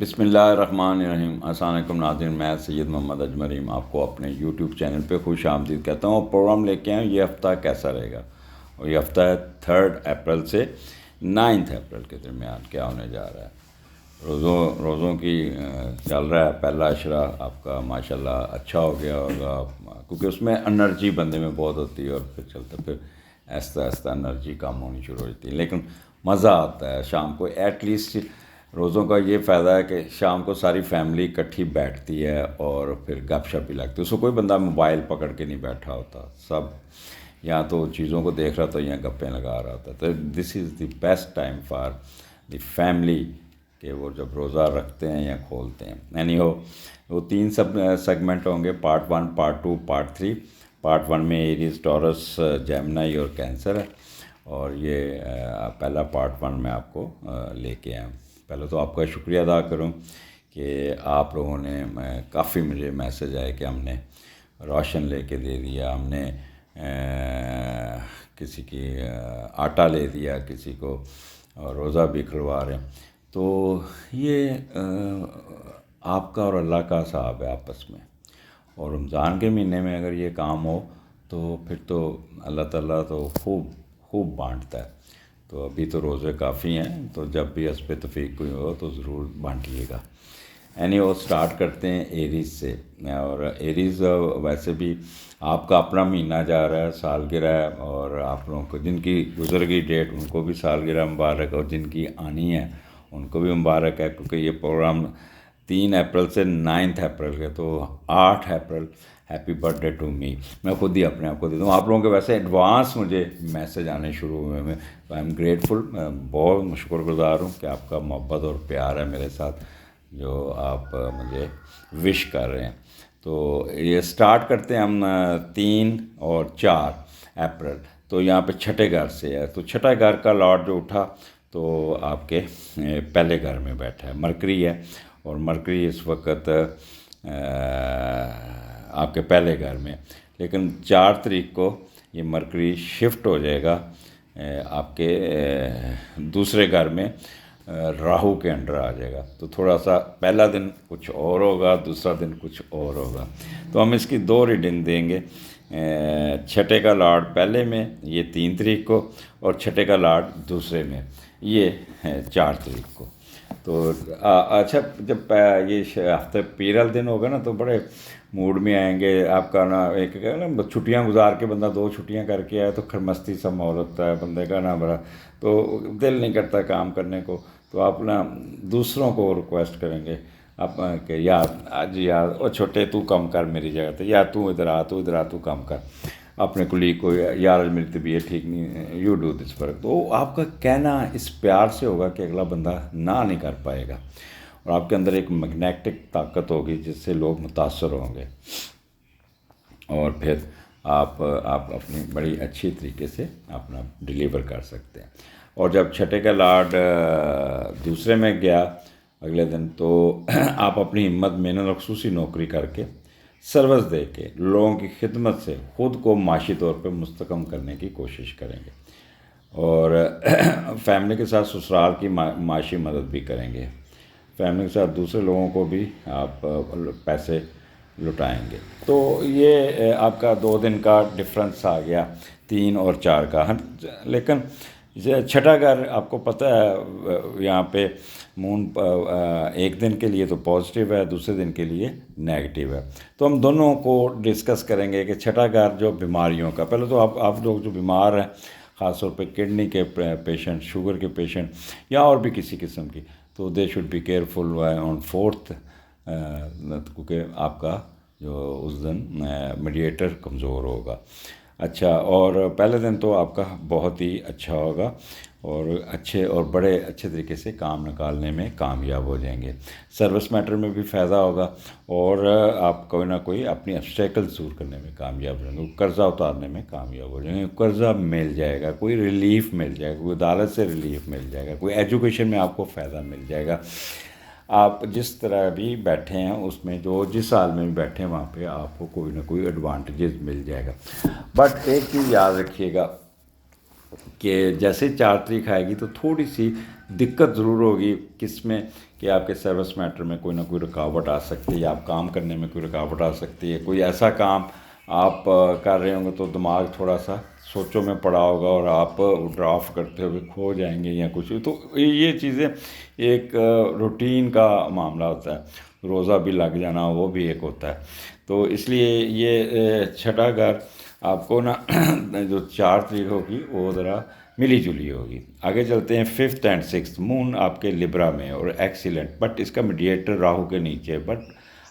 بسم اللہ الرحمن الرحیم۔ السلام علیکم ناظرین، میں سید محمد اجمریم آپ کو اپنے یوٹیوب چینل پہ خوش آمدید کہتا ہوں۔ اور پروگرام لے کے آئے یہ ہفتہ کیسا رہے گا، اور یہ ہفتہ ہے 3 اپریل سے 9 اپریل کے درمیان کیا ہونے جا رہا ہے۔ روزوں کی چل رہا ہے پہلا عشرہ آپ کا ماشاءاللہ اچھا ہو گیا ہوگا، کیونکہ اس میں انرجی بندے میں بہت ہوتی ہے، اور پھر چلتے پھر آہستہ آہستہ انرجی کم ہونی شروع ہو جاتی ہے، لیکن مزہ آتا ہے شام کو۔ ایٹ لیسٹ روزوں کا یہ فائدہ ہے کہ شام کو ساری فیملی اکٹھی بیٹھتی ہے اور پھر گپ شپ بھی لگتی ہے۔ اس کو کوئی بندہ موبائل پکڑ کے نہیں بیٹھا ہوتا، سب یا تو چیزوں کو دیکھ رہا ہوتا ہے یا گپیں لگا رہا ہوتا ہے۔ تو this is the best time for the family کہ وہ جب روزہ رکھتے ہیں یا کھولتے ہیں۔ اینی ہو، وہ 3 سیگمنٹ ہوں گے، پارٹ 1، پارٹ 2، پارٹ 3۔ پارٹ 1 میں ایریز، ٹورس، جیمنائی اور کینسر ہے، اور یہ پہلا پارٹ 1 میں آپ کو لے کے آیا ہوں۔ پہلے تو آپ کا شکریہ ادا کروں کہ آپ لوگوں نے کافی مجھے میسج آئے کہ ہم نے روشن لے کے دے دیا، ہم نے کسی کی آٹا لے دیا، کسی کو روزہ بھی کھلوا رہے ہیں۔ تو یہ آپ کا اور اللہ کا حساب ہے آپس میں، اور رمضان کے مہینے میں اگر یہ کام ہو تو پھر تو اللہ تعالیٰ تو خوب بانٹتا ہے۔ تو ابھی تو روزے کافی ہیں، تو جب بھی حسب توفیق کوئی ہو تو ضرور بانٹیے گا۔ اینی وہ سٹارٹ کرتے ہیں ایریز سے، اور ایریز ویسے بھی آپ کا اپنا مہینہ جا رہا ہے، سالگرہ ہے، اور آپ لوگوں کو جن کی گزر گئی ڈیٹ ان کو بھی سالگرہ مبارک، اور جن کی آنی ہے ان کو بھی مبارک ہے، کیونکہ یہ پروگرام 3 اپریل سے 9 اپریل کے، تو 8 April happy birthday to me می میں خود ہی اپنے آپ کو دیتا ہوں۔ آپ لوگوں کے ویسے ایڈوانس مجھے میسج آنے شروع ہوئے، میں آئی ایم گریٹفل، میں بہت شکر گزار ہوں کہ آپ کا محبت اور پیار ہے میرے ساتھ، جو آپ مجھے وش کر رہے ہیں۔ تو یہ سٹارٹ کرتے ہیں ہم 3 اور 4 اپریل، تو یہاں پہ چھٹے گھر سے ہے۔ تو چھٹا گھر کا لاٹ جو اٹھا تو آپ کے پہلے گھر میں بیٹھا ہے، مرکری ہے، اور مرکری اس وقت آپ کے پہلے گھر میں، لیکن 4 تاریخ کو یہ مرکری شفٹ ہو جائے گا آپ کے دوسرے گھر میں، راہو کے انڈر آ جائے گا۔ تو تھوڑا سا پہلا دن کچھ اور ہوگا، دوسرا دن کچھ اور ہوگا۔ تو ہم اس کی 2 ریڈنگ دیں گے، چھٹے کا لاٹ پہلے میں یہ 3 تاریخ کو، اور چھٹے کا لاٹ دوسرے میں یہ 4 تاریخ کو۔ تو اچھا، جب یہ ہفتے پیرل دن ہوگا نا تو بڑے موڈ میں آئیں گے آپ کا نا، ایک نا چھٹیاں گزار کے بندہ 2 چھٹیاں کر کے آئے تو خرمستی سا ماحول ہوتا ہے بندے کا نا بڑا، تو دل نہیں کرتا کام کرنے کو۔ تو آپ نا دوسروں کو ریکویسٹ کریں گے آپ کہ یار آج یار او چھوٹے تو کم کر میری جگہ تھے، یا تو ادھر آ تو کم کر اپنے کلیگ کو، یار آج میری طبیعت ٹھیک نہیں، یو ڈو دس فرق۔ تو آپ کا کہنا اس پیار سے ہوگا کہ اگلا بندہ نہ نہیں کر پائے گا، اور آپ کے اندر ایک میگنیٹک طاقت ہوگی جس سے لوگ متاثر ہوں گے، اور پھر آپ اپنی بڑی اچھی طریقے سے اپنا ڈیلیور کر سکتے ہیں۔ اور جب چھٹے کا لاڈ دوسرے میں گیا اگلے دن، تو آپ اپنی ہمت محنت اور خصوصی نوکری کر کے، سروس دے کے، لوگوں کی خدمت سے خود کو معاشی طور پہ مستحکم کرنے کی کوشش کریں گے، اور فیملی کے ساتھ سسرال کی معاشی مدد بھی کریں گے۔ فیملی کے ساتھ دوسرے لوگوں کو بھی آپ پیسے لٹائیں گے۔ تو یہ آپ کا 2 دن کا ڈفرنس آ گیا، 3 اور 4 کا۔ لیکن چھٹا گھر آپ کو پتہ ہے یہاں پہ مون ایک دن کے لیے تو پازیٹیو ہے، دوسرے دن کے لیے نیگیٹیو ہے۔ تو ہم دونوں کو ڈسکس کریں گے کہ چھٹا گھر جو بیماریوں کا، پہلے تو آپ لوگ جو بیمار ہیں، خاص طور پہ کڈنی کے پیشنٹ، شوگر کے پیشنٹ، یا اور بھی کسی قسم کی، تو they should be careful on 4th، کیونکہ آپ کا جو اس دن میڈیٹر کمزور ہوگا۔ اچھا، اور پہلے دن تو آپ کا بہت ہی اچھا ہوگا، اور بڑے اچھے طریقے سے کام نکالنے میں کامیاب ہو جائیں گے۔ سروس میٹر میں بھی فائدہ ہوگا، اور آپ کوئی نہ کوئی اپنی ابسٹیکل دور کرنے میں کامیاب ہو جائیں گے، قرضہ اتارنے میں کامیاب ہو جائیں گے، قرضہ مل جائے گا، کوئی ریلیف مل جائے گا، کوئی عدالت سے ریلیف مل جائے گا، کوئی ایجوکیشن میں آپ کو فائدہ مل جائے گا۔ آپ جس طرح بھی بیٹھے ہیں اس میں، جو جس حال میں بھی بیٹھے ہیں وہاں پہ آپ کو کوئی نہ کوئی ایڈوانٹیجز مل جائے گا۔ بٹ ایک چیز یاد رکھیے گا کہ جیسے 4 تاریخ آئے گی تو تھوڑی سی دقت ضرور ہوگی کس میں کہ آپ کے سروس میٹر میں کوئی نہ کوئی رکاوٹ آ سکتی ہے، یا آپ کام کرنے میں کوئی رکاوٹ آ سکتی ہے، کوئی ایسا کام آپ کر رہے ہوں گے تو دماغ تھوڑا سا سوچوں میں پڑا ہوگا اور آپ ڈرافٹ کرتے ہوئے کھو جائیں گے یا کچھ، تو یہ چیزیں ایک روٹین کا معاملہ ہوتا ہے، روزہ بھی لگ جانا وہ بھی ایک ہوتا ہے. تو اس لیے یہ چھٹا گھر آپ کو نا جو 4 تاریخ ہوگی وہ ذرا ملی جلی ہوگی. آگے چلتے ہیں 5th اینڈ 6th. مون آپ کے لبرا میں اور ایکسیلنٹ، بٹ اس کا میڈیٹر راہو کے نیچے، بٹ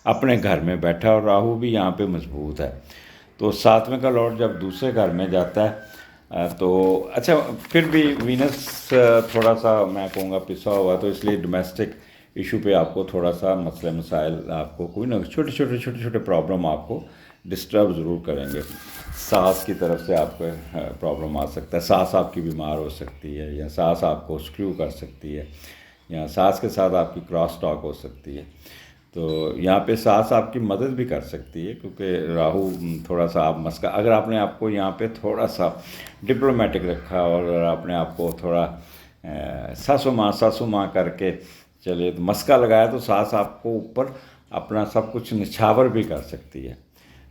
اپنے گھر میں بیٹھا اور راہو بھی یہاں پہ مضبوط ہے. تو 7ویں کا لارڈ جب دوسرے گھر میں جاتا ہے تو اچھا پھر بھی وینس تھوڑا سا میں کہوں گا پسا ہوا، تو اس لیے ڈومیسٹک ایشو پہ آپ کو تھوڑا سا مسئلے مسائل آپ کو کوئی نہ چھوٹے پرابلم آپ کو ڈسٹرب ضرور کریں گے. ساس کی طرف سے آپ کو پرابلم آ سکتا ہے، ساس آپ کی بیمار ہو سکتی ہے، یا ساس آپ کو اسکریو کر سکتی ہے، یا ساس کے ساتھ آپ کی کراس ٹاک ہو سکتی ہے. تو یہاں پہ ساس آپ کی مدد بھی کر سکتی ہے، کیونکہ راہو تھوڑا سا آپ مسکا، اگر آپ نے آپ کو یہاں پہ تھوڑا سا ڈپلومیٹک رکھا اور آپ نے آپ کو تھوڑا ساسو ماں کر کے چلے تو مسکا لگایا، تو ساس آپ کو اوپر اپنا سب کچھ نچھاور بھی کر سکتی ہے.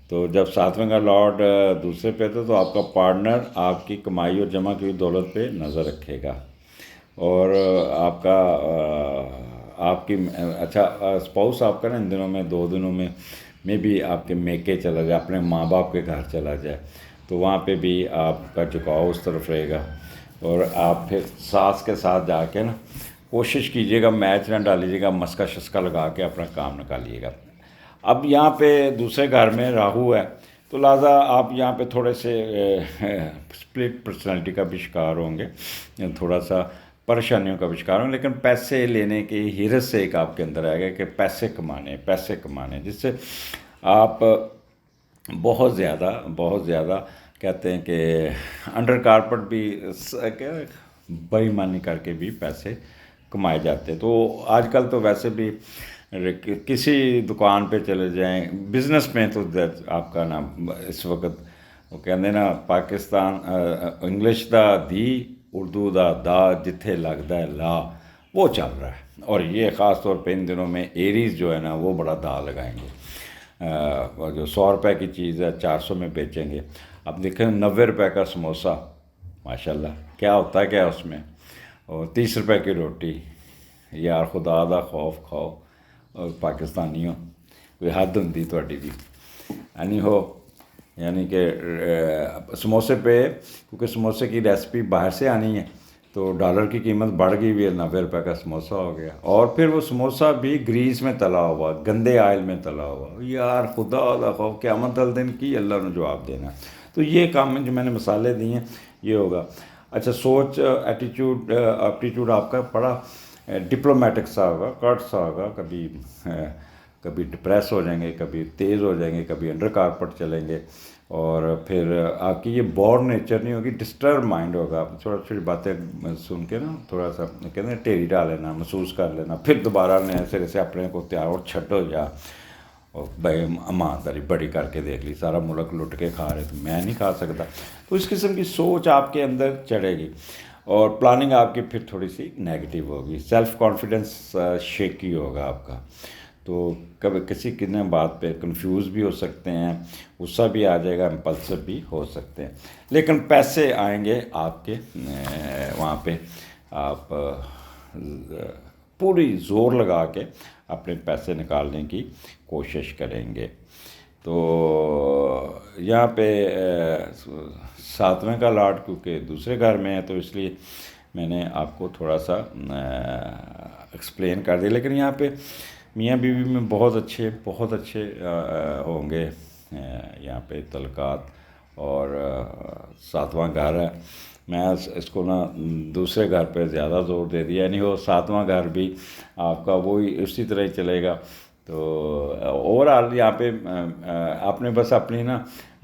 تو جب 7ویں کا لارڈ دوسرے پہ تھا تو آپ کا پارٹنر آپ کی کمائی اور جمع کی دولت پہ نظر رکھے گا، اور آپ کا آپ کی اچھا اسپاؤس آپ کا نا ان دنوں میں 2 دنوں میں بھی آپ کے میکے چلا جائے، اپنے ماں باپ کے گھر چلا جائے، تو وہاں پہ بھی آپ کا جھکاؤ اس طرف رہے گا. اور آپ پھر ساس کے ساتھ جا کے نا کوشش کیجیے گا میچ نہ ڈالیجیے گا، مسکا شسکا لگا کے اپنا کام نکالیے گا. اب یہاں پہ دوسرے گھر میں راہو ہے، تو لہٰذا آپ یہاں پہ تھوڑے سے اسپلٹ پرسنالٹی کا بھی شکار ہوں گے، تھوڑا سا پریشانیوں کا بھی شکار ہوں گے، لیکن پیسے لینے کی حیرت سے ایک آپ کے اندر آئے گا کہ پیسے کمانے، جس سے آپ بہت زیادہ کہتے ہیں کہ انڈر کارپٹ بھی بے ایمانی کر کے بھی پیسے کمائے جاتے ہیں. تو آج کل تو ویسے بھی کسی دکان پہ چلے جائیں، بزنس میں تو آپ کا نام اس وقت وہ کہتے ہیں نا پاکستان انگلش دا دی اردو دا جتھے لگتا ہے لا، وہ چل رہا ہے. اور یہ خاص طور پہ ان دنوں میں ایریز جو ہے نا وہ بڑا دا لگائیں گے. جو 100 روپے کی چیز ہے 400 میں بیچیں گے. اب دیکھیں 90 روپے کا سموسہ، ماشاء اللہ کیا ہوتا ہے کیا اس میں، اور 30 روپے کی روٹی. یار خدا دا خوف کھاؤ اور پاکستانیوں، کوئی حد ہوندی تہاڈی بھی یعنی کہ سموسے پہ، کیونکہ سموسے کی ریسپی باہر سے آنی ہے تو ڈالر کی قیمت بڑھ گئی ہوئی ہے، 90 روپے کا سموسہ ہو گیا، اور پھر وہ سموسہ بھی گریس میں تلا ہوا، گندے آئل میں تلا ہوا. یار خدا دا خوف، قیامت والے دن کی اللہ نے جواب دینا. تو یہ کام جو میں نے مثالیں دی ہیں یہ ہوگا. اچھا سوچ ایپٹیٹیوڈ آپ کا بڑا ڈپلومیٹک سا ہوگا، کٹ سا ہوگا، کبھی ڈپریس ہو جائیں گے، کبھی تیز ہو جائیں گے، کبھی انڈر کارپٹ چلیں گے. اور پھر آپ کی یہ بورن نیچر نہیں ہوگی، ڈسٹرب مائنڈ ہوگا. چھوٹی باتیں سن کے نا تھوڑا سا کہتے ہیں ٹیڑھی ڈال لینا، محسوس کر لینا، پھر دوبارہ نئے سرے سے اپنے کو تیار اور چھٹو جا اور بھائی ایمانداری بڑی کر کے دیکھ لی، سارا ملک لٹ کے کھا رہے تو میں نہیں کھا سکتا. تو اس قسم کی سوچ آپ کے اندر چڑھے گی، اور پلاننگ آپ کی پھر تھوڑی سی نیگیٹو ہوگی. سیلف کانفیڈنس شیکی ہوگا آپ کا. تو کبھی کسی کتنے بات پہ کنفیوز بھی ہو سکتے ہیں، غصہ بھی آ جائے گا، امپلسو بھی ہو سکتے ہیں. لیکن پیسے آئیں گے آپ کے وہاں پہ، آپ پوری زور لگا کے اپنے پیسے نکالنے کی کوشش کریں گے. تو یہاں پہ 7ویں کا لاٹ کیونکہ دوسرے گھر میں ہے تو اس لیے میں نے آپ کو تھوڑا سا ایکسپلین کر دیا. لیکن یہاں پہ میاں بیوی میں بہت اچھے ہوں گے یہاں پہ تعلقات. اور 7واں گھر ہے، میں اس کو نا دوسرے گھر پہ زیادہ زور دے دیا، یعنی وہ 7واں گھر بھی آپ کا وہی اسی طرح ہی چلے گا. تو اوور آل یہاں پہ آپ نے بس اپنی نا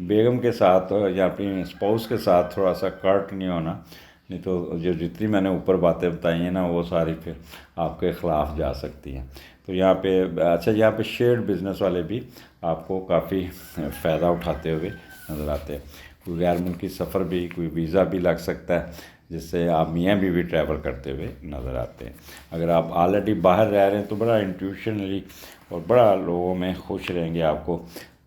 بیگم کے ساتھ یا اپنی اسپاؤس کے ساتھ تھوڑا سا کٹ نہیں ہونا، نہیں تو جو جتنی میں نے اوپر باتیں بتائی ہیں نا وہ ساری پھر آپ کے خلاف جا سکتی ہیں. تو یہاں پہ اچھا یہاں پہ شیئرڈ بزنس والے بھی آپ کو کافی فائدہ اٹھاتے ہوئے نظر آتے ہیں. کوئی غیر ملکی سفر بھی، کوئی ویزا بھی لگ سکتا ہے، جس سے آپ میاں بیوی ٹریول کرتے ہوئے نظر آتے ہیں۔ اگر آپ آلریڈی باہر رہ رہے ہیں تو بڑا انٹیوشنلی اور بڑا لوگوں میں خوش رہیں گے، آپ کو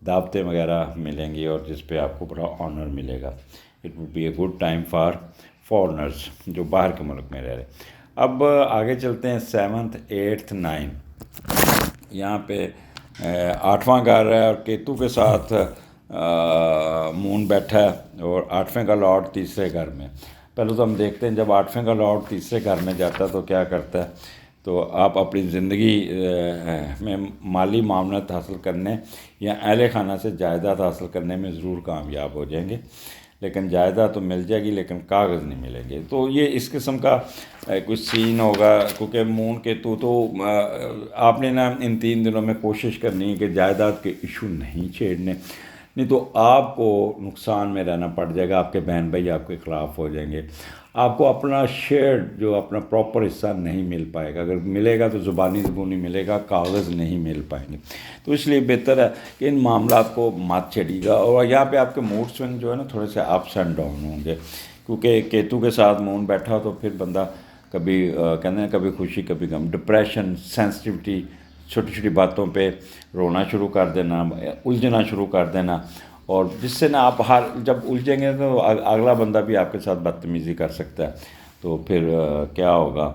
دعوتیں وغیرہ ملیں گی اور جس پہ آپ کو بڑا آنر ملے گا۔ It would be a good time for foreigners جو باہر کے ملک میں رہ رہے ہیں۔ اب آگے چلتے ہیں 7th 8th 9 یہاں پہ 8واں گھر ہے اور کیتو کے ساتھ مون بیٹھا ہے اور 8ویں کا لارڈ تیسرے گھر میں۔ پہلے تو ہم دیکھتے ہیں جب 8ویں کا لارڈ تیسرے گھر میں جاتا ہے تو کیا کرتا ہے، تو آپ اپنی زندگی میں مالی معاونت حاصل کرنے یا اہل خانہ سے جائیداد حاصل کرنے میں ضرور کامیاب ہو جائیں گے، لیکن جائیداد تو مل جائے گی لیکن کاغذ نہیں ملیں گے۔ تو یہ اس قسم کا کوئی سین ہوگا، کیونکہ مون کیتو تو آپ نے نا ان 3 دنوں میں کوشش کرنی ہے کہ جائیداد کے ایشو نہیں چھیڑنے، نہیں تو آپ کو نقصان میں رہنا پڑ جائے گا، آپ کے بہن بھائی آپ کے خلاف ہو جائیں گے، آپ کو اپنا شیئر جو اپنا پراپر حصہ نہیں مل پائے گا، اگر ملے گا تو زبانی ملے گا، کاغذ نہیں مل پائیں گے۔ تو اس لیے بہتر ہے کہ ان معاملات کو مت چھڑیے گا۔ اور یہاں پہ آپ کے موڈ سوئنگ جو ہے نا تھوڑے سے اپس اینڈ ڈاؤن ہوں گے، کیونکہ کیتو کے ساتھ مون بیٹھا تو پھر بندہ کبھی کہتے ہیں کبھی خوشی کبھی غم، ڈپریشن، سینسٹیوٹی، چھوٹی چھوٹی باتوں پہ رونا شروع کر دینا، الجھنا شروع کر دینا، اور جس سے نا آپ جب الجھیں گے تو اگلا بندہ بھی آپ کے ساتھ بدتمیزی کر سکتا ہے، تو پھر کیا ہوگا،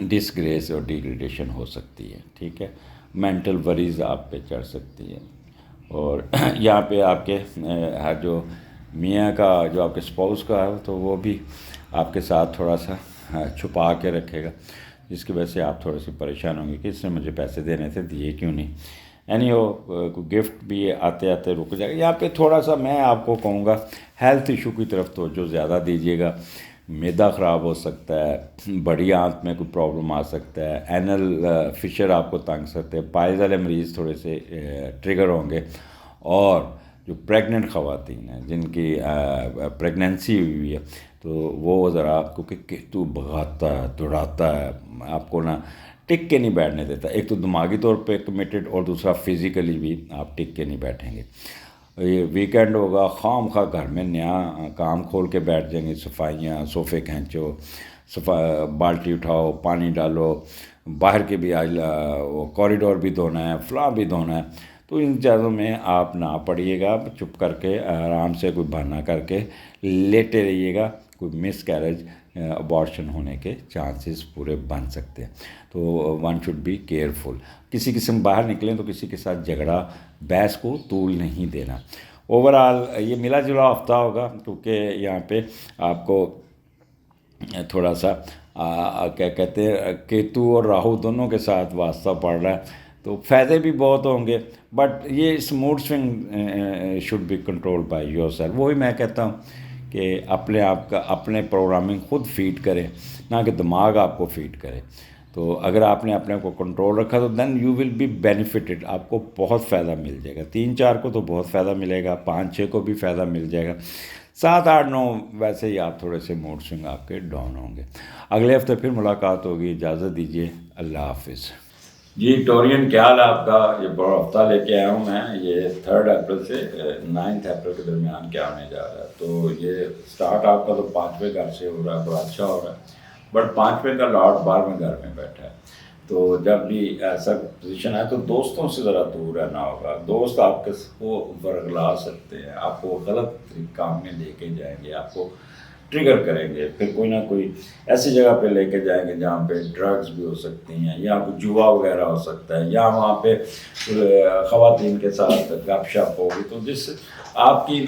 ڈسگریس اور ڈیگریڈیشن ہو سکتی ہے، ٹھیک ہے، مینٹل وریز آپ پہ چڑھ سکتی ہے۔ اور یہاں پہ آپ کے جو میاں کا جو آپ کے اسپاؤس کا ہے تو وہ بھی آپ کے ساتھ تھوڑا سا چھپا کے رکھے گا، جس کی وجہ سے آپ تھوڑے سے پریشان ہوں گے کہ اس نے مجھے پیسے دینے تھے دیے کیوں نہیں۔ اینی ہو کوئی گفٹ بھی آتے آتے رک جائے گا۔ یہاں پہ تھوڑا سا میں آپ کو کہوں گا ہیلتھ ایشو کی طرف توجہ زیادہ دیجیے گا، معدہ خراب ہو سکتا ہے، بڑی آنت میں کوئی پرابلم آ سکتا ہے، اینل فشر آپ کو تنگ سکتے ہیں، پائلز والے مریض تھوڑے سے ٹریگر ہوں گے، اور جو پریگننٹ خواتین ہیں جن کی پریگننسی ہوئی ہے تو وہ ذرا کیونکہ کیتو بھگاتا ہے، دوڑاتا ہے، آپ کو نا ٹک کے نہیں بیٹھنے دیتا، ایک تو دماغی طور پہ کمیٹڈ اور دوسرا فزیکلی بھی آپ ٹک کے نہیں بیٹھیں گے۔ یہ ویکینڈ ہوگا، خواہ مخواہ گھر میں نیا کام کھول کے بیٹھ جائیں گے، صفائیاں، صوفے کھینچو، بالٹی اٹھاؤ، پانی ڈالو، باہر کے بھی وہ کوریڈور بھی دھونا ہے، فلاں بھی دھونا ہے، تو ان چیزوں میں آپ نہ پڑیے گا، چپ کر کے آرام سے کوئی بہانہ کر کے لیٹے رہیے گا، کوئی مس کیریج ابارشن ہونے کے چانسز پورے بن سکتے ہیں۔ تو ون شوڈ بی کیئرفل، کسی قسم باہر نکلیں تو کسی کے ساتھ جھگڑا بحث کو طول نہیں دینا۔ اوورآل یہ ملا جلا ہفتہ ہوگا، کیونکہ یہاں پہ آپ کو تھوڑا سا کیا کہتے ہیں کیتو اور راہو دونوں کے ساتھ واسطہ پڑ رہا ہے، تو فائدے بھی بہت ہوں گے، بٹ یہ اس mood swing should be control by yourself. وہی میں کہتا ہوں کہ اپنے آپ کا اپنے پروگرامنگ خود فیڈ کریں، نہ کہ دماغ آپ کو فیڈ کرے۔ تو اگر آپ نے اپنے کو کنٹرول رکھا تو then you will be benefited, آپ کو بہت فائدہ مل جائے گا، 3-4 کو تو بہت فائدہ ملے گا، 5-6 کو بھی فائدہ مل جائے گا، 7-8-9 ویسے ہی آپ تھوڑے سے موڈ سوئنگ آپ کے ڈاؤن ہوں گے۔ اگلے ہفتے پھر ملاقات ہوگی، اجازت دیجیے، اللہ حافظ۔ جی ٹورین کیا حال ہے آپ کا؟ یہ بڑا ہفتہ لے کے آیا ہوں میں، یہ 3 اپریل سے 9 اپریل کے درمیان کیا ہونے جا رہا ہے۔ تو یہ سٹارٹ آپ کا تو 5ویں گھر سے ہو رہا ہے، بڑا اچھا ہو رہا ہے، بٹ 5ویں کا لارڈ 12ویں گھر میں بیٹھا ہے، تو جب بھی ایسا پوزیشن ہے تو دوستوں سے ذرا دور رہنا ہوگا۔ دوست آپ کو ورگلا سکتے ہیں، آپ کو غلط کام میں لے کے جائیں گے، آپ کو ٹریگر کریں گے، پھر کوئی نہ کوئی ایسی جگہ پہ لے کے جائیں گے جہاں پہ ڈرگز بھی ہو سکتی ہیں، یا جوا وغیرہ ہو سکتا ہے، یا وہاں پہ خواتین کے ساتھ گپ شپ ہوگی، تو جس سے آپ کی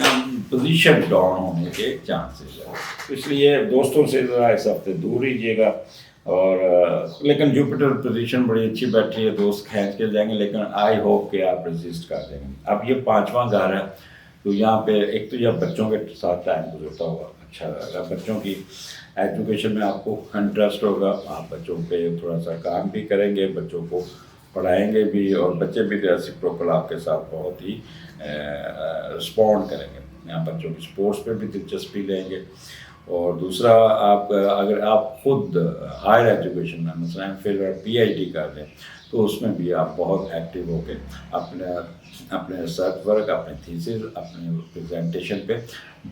پوزیشن ڈاؤن ہونے کے چانسز ہیں۔ اس لیے دوستوں سے ذرا اس ہفتے دور رہیے گا، اور لیکن جوپیٹر پوزیشن بڑی اچھی بیٹھی ہے، دوست کھینچ کے جائیں گے، لیکن آئی ہوپ کہ آپ رجسٹ کر دیں گے۔ اب یہ 5واں گھر ہے، تو یہاں پہ ایک تو یہ بچوں کے ساتھ ٹائم گزرتا ہوگا، اچھا لگے گا، بچوں کی ایجوکیشن میں آپ کو انٹرسٹ ہوگا، آپ بچوں پہ تھوڑا سا کام بھی کریں گے، بچوں کو پڑھائیں گے بھی، اور بچے بھی ریسیپروکل آپ کے ساتھ بہت ہی رسپونڈ کریں گے، یہاں بچوں کی سپورٹس پہ بھی دلچسپی لیں گے، اور دوسرا آپ اگر آپ خود ہائر ایجوکیشن میں مثلا پھر PhD کر رہے ہیں تو اس میں بھی آپ بہت ایکٹیو ہو کے اپنے ریسرچ ورک، اپنے تھیسس، اپنے پریزنٹیشن پہ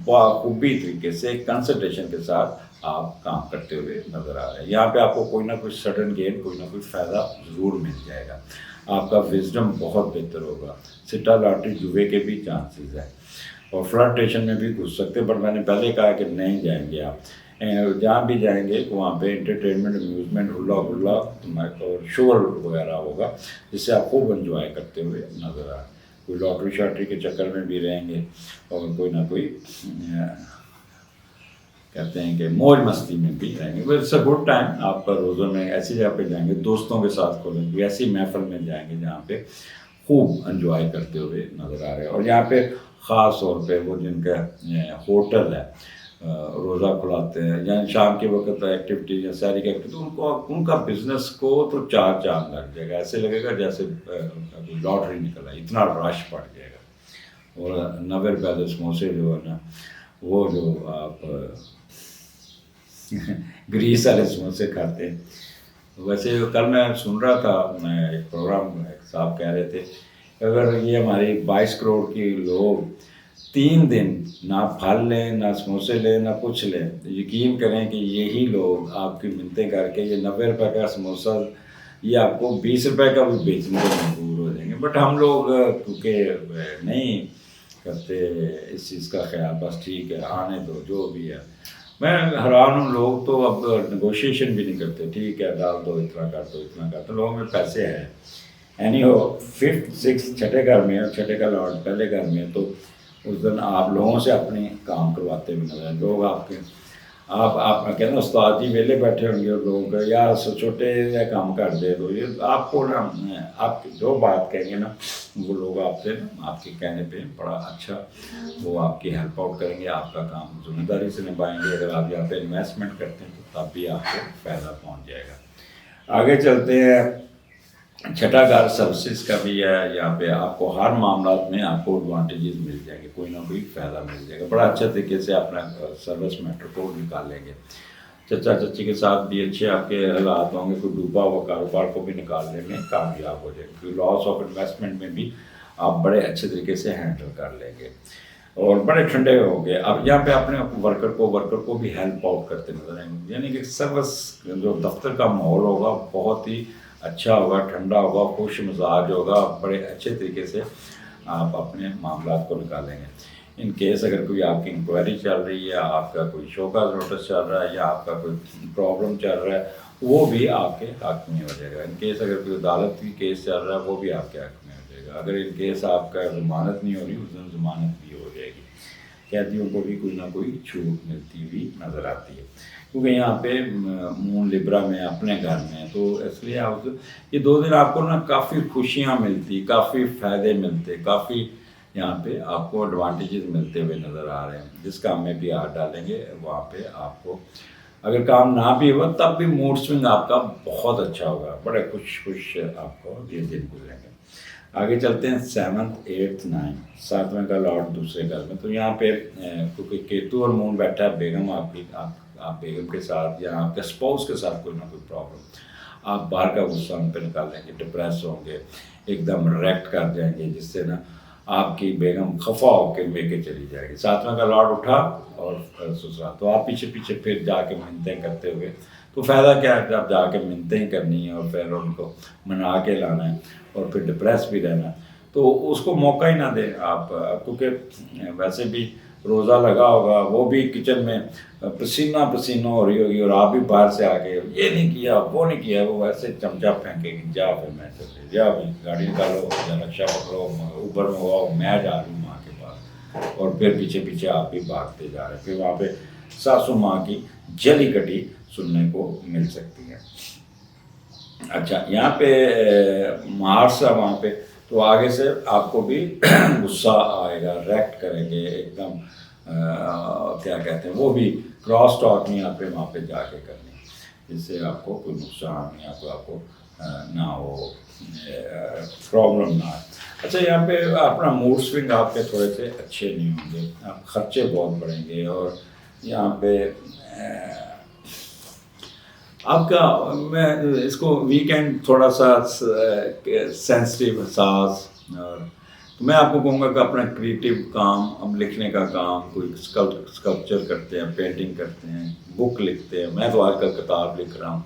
بخوبی طریقے سے کنسنٹریشن کے ساتھ آپ کام کرتے ہوئے نظر آ رہے ہیں۔ یہاں پہ آپ کو کوئی نہ کوئی سڈن گین، کوئی نہ کوئی فائدہ ضرور مل جائے گا، آپ کا وزڈم بہت بہتر ہوگا، سٹا لاٹری جوئے کے بھی چانسز ہیں، اور فلرٹیشن میں بھی گھس سکتے، بٹ میں نے پہلے کہا کہ نہیں جائیں گے آپ، جہاں بھی جائیں گے وہاں پہ انٹرٹینمنٹ، امیوزمنٹ، ہلا گلا اور شور وغیرہ ہوگا جس سے آپ خوب انجوائے کرتے ہوئے نظر آئے۔ کوئی لاٹری شاٹری کے چکر میں بھی رہیں گے اور کوئی نہ کوئی کہتے ہیں کہ موج مستی میں بھی رہیں گے۔ It's a good time. آپ کا روزوں میں ایسی جگہ پہ جائیں گے، دوستوں کے ساتھ کھولیں گے، ایسی محفل میں جائیں گے جہاں پہ خوب انجوائے کرتے ہوئے نظر آ رہے ہیں۔ اور یہاں پہ خاص طور پہ وہ جن کا ہوٹل ہے روزہ کھلاتے ہیں یا شام کے وقت ایکٹیویٹی یا ساری کی ایکٹیویٹی، ان کا بزنس کو تو چار چاند لگ جائے گا، ایسے لگے گا جیسے لاٹری نکلا، اتنا رش پڑ جائے گا۔ اور 90 روپے کے سموسے جو ہے نا، وہ جو آپ گریس والے سموسے کھاتے ہیں۔ ویسے کل میں سن رہا تھا ایک پروگرام، ایک صاحب کہہ رہے تھے اگر یہ ہماری 22 کروڑ کی لوگ 3 دن نہ پھل لیں، نہ سموسے لیں، نہ کچھ لیں، یقین کریں کہ یہی لوگ آپ کی منتیں کر کے یہ 90 روپے کا سموسہ یہ آپ کو 20 روپے کا بھی بیچنے کو مجبور ہو جائیں گے۔ بٹ ہم لوگ کیونکہ نہیں کرتے اس چیز کا خیال، بس ٹھیک ہے آنے دو جو بھی ہے۔ میں حیران ہوں، لوگ تو اب نیگوشیشن بھی نہیں کرتے، ٹھیک ہے ڈال دو، اتنا کر دو، اتنا کر دو، لوگوں میں پیسے ہیں۔ اینی ہو 5th 6th چھٹے گھر میں، اور چھٹے کا لاٹ پہلے گھر میں، تو اس دن آپ لوگوں سے اپنے کام کرواتے ہوئے نظر آئے لوگ آپ کے، آپ کہتے ہیں استاد جی ویلے بیٹھے ہوں گے اور لوگوں کا یا چھوٹے یا کام کر دے دو، یہ آپ کو نا آپ جو بات کہیں گے نا وہ لوگ آپ سے آپ کے کہنے پہ بڑا اچھا وہ آپ کی ہیلپ آؤٹ کریں گے، آپ کا کام ذمہ داری سے نبھائیں گے۔ اگر آپ یہاں پہ انویسٹمنٹ کرتے ہیں تو تب بھی آپ کو فائدہ پہنچ جائے گا۔ آگے چلتے ہیں، چھٹا گھر سروسز کا بھی ہے، یہاں پہ آپ کو ہر معاملات میں آپ کو ایڈوانٹیجز مل جائیں گے، کوئی نہ کوئی فائدہ مل جائے گا، بڑا اچھا طریقے سے اپنا سروس میٹر کو نکال لیں گے۔ چچا چچی کے ساتھ بھی اچھے آپ کے حالات ہوں گے، کوئی ڈوبا ہوا کاروبار کو بھی نکالنے میں کامیاب ہو جائے گا، کوئی لاس آف انویسٹمنٹ میں بھی آپ بڑے اچھے طریقے سے ہینڈل کر لیں گے اور بڑے ٹھنڈے ہو گئے۔ اب یہاں پہ اپنے ورکر کو بھی ہیلپ آؤٹ کرتے نظر آئیں گے، یعنی کہ سروس جو دفتر کا ماحول ہوگا بہت ہی اچھا ہوگا، ٹھنڈا ہوگا، خوش مزاج ہوگا، بڑے اچھے طریقے سے آپ اپنے معاملات کو نکالیں گے۔ ان کیس اگر کوئی آپ کی انکوائری چل رہی ہے، آپ کا کوئی شوکاز نوٹس چل رہا ہے یا آپ کا کوئی پرابلم چل رہا ہے، وہ بھی آپ کے حق میں ہو جائے گا۔ ان کیس اگر کوئی عدالت کی کیس چل رہا ہے وہ بھی آپ کے حق میں ہو جائے گا۔ اگر ان کیس آپ کا ضمانت نہیں ہو رہی، اس دن ضمانت بھی ہو جائے گی۔ قیدیوں کو بھی کوئی نہ کوئی چھوٹ ملتی ہوئی نظر آتی ہے، کیونکہ یہاں پہ مون لبرا میں اپنے گھر میں، تو اس لیے آپ یہ 2 دن آپ کو نا کافی خوشیاں ملتی، کافی فائدے ملتے، کافی یہاں پہ آپ کو ایڈوانٹیجز ملتے ہوئے نظر آ رہے ہیں۔ جس کام میں بھی ہاتھ ڈالیں گے وہاں پہ آپ کو، اگر کام نہ بھی ہوا تب بھی موڈ سوئنگ آپ کا بہت اچھا ہوگا، بڑے خوش آپ کو یہ دن گزریں گے۔ آگے چلتے ہیں 7th 8th 9th 7ویں کا لاٹ دوسرے گھر میں، تو یہاں پہ کیونکہ کیتو اور مون بیٹھا ہے، بیگم آپ کی، آپ بیگم کے ساتھ یا آپ کے اسپاؤس کے ساتھ کوئی نہ کوئی پرابلم، آپ باہر کا غصہ ان پہ نکالیں گے، ڈپریس ہوں گے، ایک دم ریکٹ کر جائیں گے، جس سے نا آپ کی بیگم خفا ہو کے لے کے چلی جائے گی۔ 7ویں کا لاٹ اٹھا اور سسرال، تو آپ پیچھے پیچھے پھر جا کے منتیں کرتے ہوئے، تو فائدہ کیا ہے، جب جا کے منتیں کرنی ہیں اور پھر ان کو منا کے لانا ہے اور پھر ڈپریس بھی رہنا ہے، تو اس کو موقع ہی نہ دیں آپ، کیونکہ ویسے بھی روزہ لگا ہوگا، وہ بھی کچن میں پسینہ پسینہ ہو رہی ہوگی اور آپ بھی باہر سے آ کے یہ نہیں کیا وہ نہیں کیا، وہ ویسے چمچا پھینکے گی، جا پھر میں چلے جا بھی گاڑی نکالو یا رکشا پکڑو، اوبر میں ہوا میں جا رہی ہوں ماں کے پاس، اور پھر پیچھے پیچھے آپ بھی بھاگتے جا رہے ہیں، پھر وہاں پہ ساسو ماں کی جلی کٹی سننے کو مل سکتی ہے۔ اچھا، یہاں پہ مہارسا وہاں پہ، تو آگے سے آپ کو بھی غصہ آئے گا، ریکٹ کریں گے ایک دم، کیا کہتے ہیں، وہ بھی کراس ٹاک نہیں آپ وہاں پہ جا کے کرنی، جس سے آپ کو کوئی نقصان یا آپ کو نہ ہو، پرابلم نہ آئے۔ اچھا، یہاں پہ اپنا موڈ سوئنگ آپ کے تھوڑے سے اچھے نہیں ہوں گے، آپ خرچے بہت بڑھیں گے، اور یہاں پہ آپ کا میں اس کو ویکینڈ تھوڑا سا سینسٹیو حساس، اور میں آپ کو کہوں گا کہ اپنا کریٹیو کام، اب لکھنے کا کام، کوئی اسکلپچر کرتے ہیں، پینٹنگ کرتے ہیں، بک لکھتے ہیں. میں تو آج کل کتاب لکھ رہا ہوں،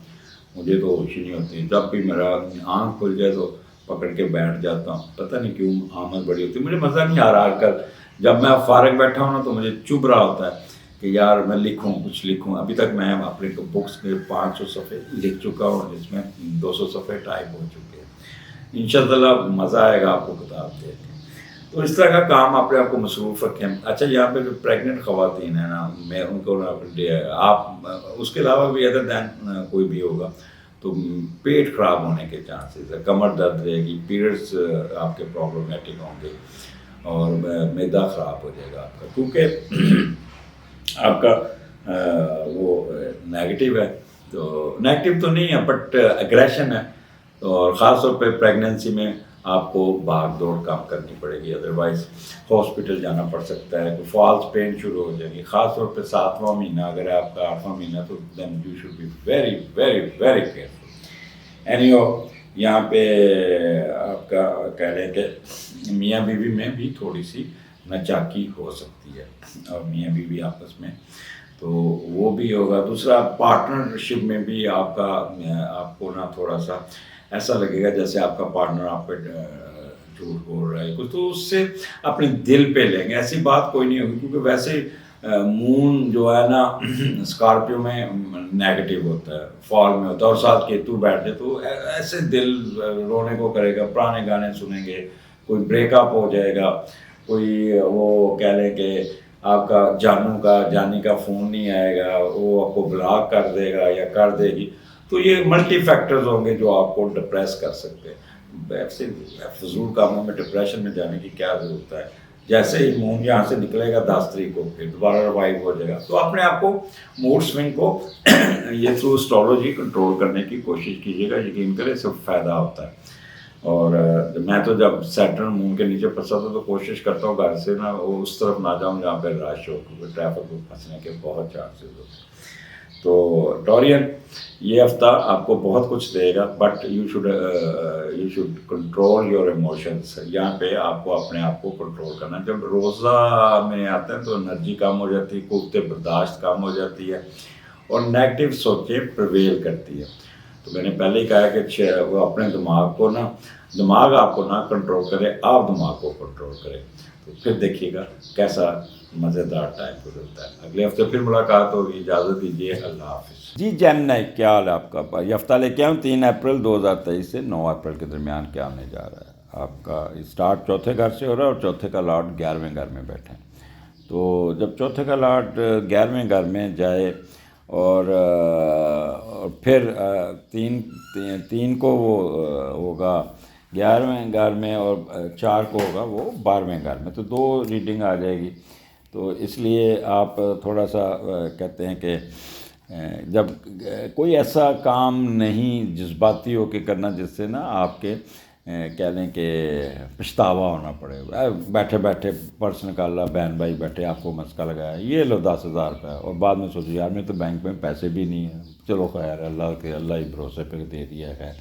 مجھے تو ہوش ہی نہیں ہوتی. جب بھی میرا آنکھ کھل جائے تو پکڑ کے بیٹھ جاتا ہوں. پتہ نہیں کیوں آمد بڑی ہوتی ہے، مجھے مزہ نہیں آ رہا آج کل. جب میں فارغ بیٹھا ہوں نا تو مجھے چبھ رہا ہوتا ہے کہ یار میں لکھوں، کچھ لکھوں. ابھی تک میں اپنے بکس کے 500 صفحے لکھ چکا ہوں، جس میں 200 صفحے ٹائپ ہو چکے ہیں. انشاءاللہ مزہ آئے گا آپ کو کتاب دیکھ کے. تو اس طرح کا کام اپنے آپ کو مصروف رکھیں. اچھا یہاں پہ جو پریگننٹ خواتین ہیں نا، میں ان کو آپ اس کے علاوہ بھی ادر دین کوئی بھی ہوگا تو پیٹ خراب ہونے کے چانسز ہے، کمر درد رہے گی، پیریڈس آپ کے پرابلمیٹک ہوں گے، اور معدہ خراب ہو جائے گا آپ کا، کیونکہ آپ کا وہ نیگیٹو ہے. تو نیگیٹو تو نہیں ہے بٹ اگریشن ہے. اور خاص طور پہ پریگننسی میں آپ کو بھاگ دوڑ کام کرنی پڑے گی، ادروائز ہاسپٹل جانا پڑ سکتا ہے، کوئی فالس پین شروع ہو جائے گی. خاص طور پہ 7واں مہینہ اگر آپ کا 8واں مہینہ تو then you should be very very very careful. Any یہاں پہ آپ کا کہہ لیں کہ میاں بیوی میں بھی تھوڑی سی ناچاکی ہو سکتی ہے، اور میاں بیوی آپس میں تو وہ بھی ہوگا. دوسرا پارٹنرشپ میں بھی آپ کو نا تھوڑا سا ایسا لگے گا جیسے آپ کا پارٹنر آپ پہ جھوٹ بول رہا ہے کچھ، تو اس سے اپنے دل پہ لیں گے. ایسی بات کوئی نہیں ہوگی، کیونکہ ویسے مون جو ہے نا اسکارپیو میں نیگیٹو ہوتا ہے، فال میں ہوتا ہے، اور ساتھ کیتو بیٹھ جائے تو ایسے دل رونے کو کرے گا. پرانے گانے سنیں گے، کوئی بریک اپ ہو جائے گا، کوئی وہ کہہ لیں کہ آپ کا جانی کا فون نہیں آئے گا، وہ آپ کو بلاک کر دے گا یا کر دے گی. تو یہ ملٹی فیکٹرز ہوں گے جو آپ کو ڈپریس کر سکتے ہیں. ایسے فضول کاموں میں ڈپریشن میں جانے کی کیا ضرورت ہے؟ جیسے ہی مون یہاں سے نکلے گا 10 تاریخ کو پھر دوبارہ ریوائو ہو جائے گا. تو اپنے آپ کو موڈ سوئنگ کو یہ تھرو اسٹرالوجی کنٹرول کرنے کی کوشش کیجیے گا. یقین کریں اس سے فائدہ ہوتا ہے. اور میں تو جب سیٹرن مون کے نیچے پھنسا تھا تو کوشش کرتا ہوں گھر سے نا وہ اس طرف نہ جاؤں جہاں پہ رش ہو، کیونکہ ٹریفک میں پھنسنے کے بہت چانسز ہوتے ہیں. تو ٹورین یہ ہفتہ آپ کو بہت کچھ دے گا، but you should control your emotions. یہاں پہ آپ کو اپنے آپ کو کنٹرول کرنا. جب روزہ میں آتے ہیں تو انرجی کم ہو جاتی ہے، قوت برداشت کم ہو جاتی ہے، اور نیگیٹو سوچیں پریویل کرتی ہے. تو میں نے پہلے ہی کہا کہ وہ اپنے دماغ آپ کو نہ کنٹرول کرے، آپ دماغ کو کنٹرول کرے. تو پھر دیکھیے گا کیسا مزیدار ٹائم گزرتا ہے. اگلے ہفتے پھر ملاقات ہوگی. اجازت دیجیے، اللہ حافظ. جی جیمنائی، کیا حال ہے آپ کا؟ یہ ہفتہ لے کے آؤں 3 اپریل 2023 سے 9 اپریل کے درمیان کیا ہونے جا رہا ہے. آپ کا اسٹارٹ چوتھے گھر سے ہو رہا ہے، اور چوتھے کا لاٹ 11ویں گھر میں بیٹھے ہیں. تو جب چوتھے کا لاٹ 11ویں گھر میں جائے اور پھر تین کو وہ ہوگا 11ویں گھر میں، اور 4 کو ہوگا وہ 12ویں گھر میں، تو 2 ریڈنگ آ جائے گی. تو اس لیے آپ تھوڑا سا کہتے ہیں کہ جب کوئی ایسا کام نہیں جذباتی ہو کے کرنا جس سے نا آپ کے کہہ لیں کہ پچھتاوا ہونا پڑے. بیٹھے بیٹھے پرس نکالا، بہن بھائی بیٹھے آپ کو مسکا لگایا، یہ لو 10,000 روپے، اور بعد میں سوچو یار میں تو بینک میں پیسے بھی نہیں ہیں، چلو خیر اللہ ہی بھروسے پہ دے دیا ہے.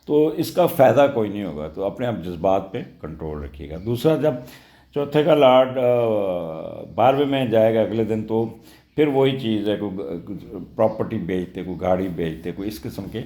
تو اس کا فائدہ کوئی نہیں ہوگا. تو اپنے آپ جذبات پہ کنٹرول رکھیے گا. دوسرا، جب چوتھے کا لاٹ 12ویں میں جائے گا اگلے دن، تو پھر وہی چیز ہے، کوئی پراپرٹی بیچتے، کوئی گاڑی بیچتے، کوئی اس قسم کے